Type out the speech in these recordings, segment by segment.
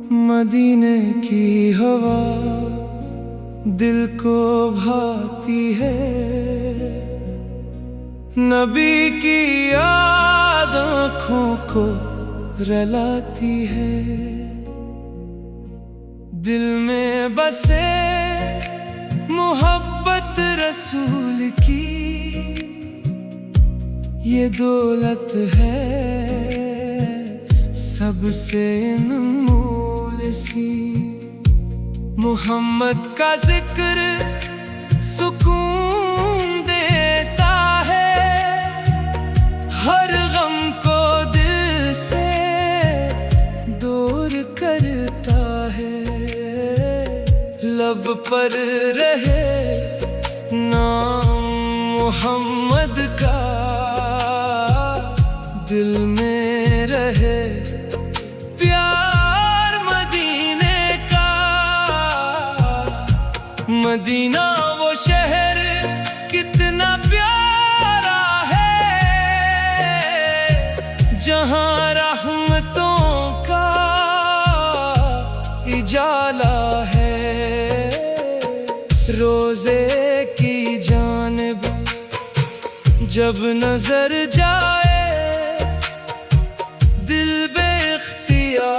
मदीने की हवा दिल को भाती है, नबी की याद आँखों को रलाती है। दिल में बसे मोहब्बत रसूल की, ये दौलत है सबसे अनमोल सी। मोहम्मद का जिक्र सुकून देता है, हर गम को दिल से दूर करता है। लब पर रहे नाम मोहम्मद का, दिल में रहे प्यार मदीने का। मदीना वो शहर कितना प्यारा है, जहाँ रहमतों का इजाला है। रोजे की जानिब जब नजर जाए, दिल बेख्तियार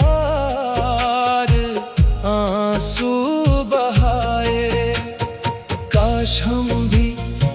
आंसू बहाए। काश हम भी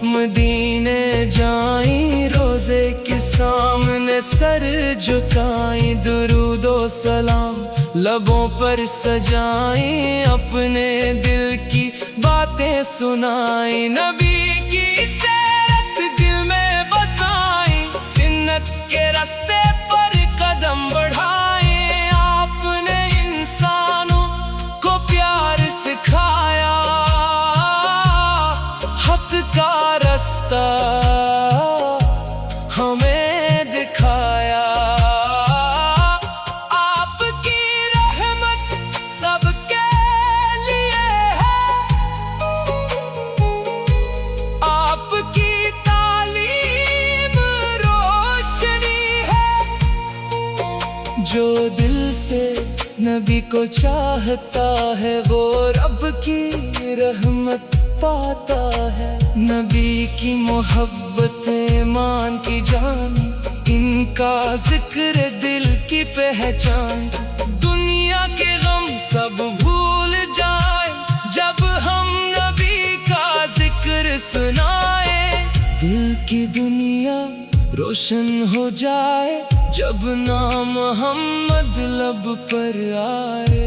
मदीने जाएं, रोजे के सामने सर झुकाएं। दुरूदो सलाम लबों पर सजाएं, अपने दिल की बातें सुनाएं। नबी की सीरत दिल में बसाएं, सुन्नत के रास्ते पर कदम बढ़ाएं। आपने इंसानों को प्यार सिखाया, हक का रास्ता हमें दिखाया। आपकी रहमत सबके लिए है, आपकी तालीम रोशनी है। जो दिल से नबी को चाहता है, वो रब की रहमत पाता है। नबी की मोहब्बत ईमान की जान, इनका जिक्र दिल की पहचान। दुनिया के गम सब भूल जाए, जब हम नबी का जिक्र सुनाए। दिल की दुनिया रोशन हो जाए, जब नाम मोहम्मद लब पर आए।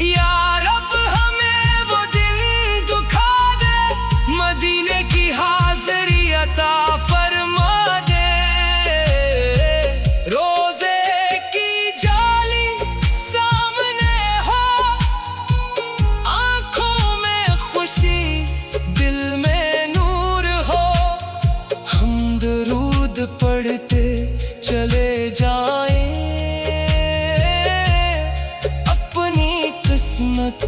या रब हमें वो दिन दुखा दे, मदीने की हाज़िरी अता फरमा दे। रोजे की जाली सामने हो, आँखों में खुशी दिल में नूर हो। हम दुरूद पढ़ते चले जाएं, अपनी किस्मत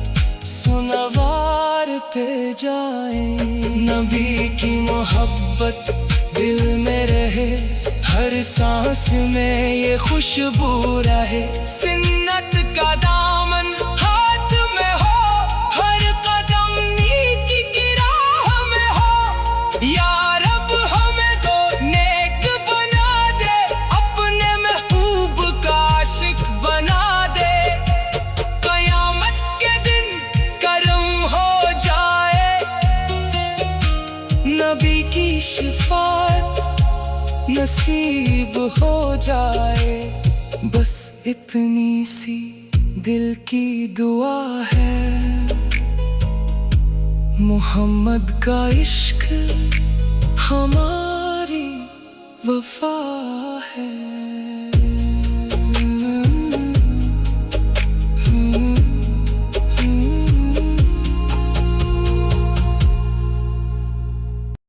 सुनवारते जाएं। नबी की मोहब्बत दिल में रहे, हर सांस में ये खुशबू रहे। सुन्नत का दामन हाथ में हो, हर कदम नीकी की राह में हो। या रब हमें तो नेक बना दे, अपने महबूब का आशिक बना दे। कयामत के दिन करम हो जाए, नबी की शिफात नसीब हो जाए। बस इतनी सी दिल की दुआ है, मोहम्मद का इश्क हमारी वफा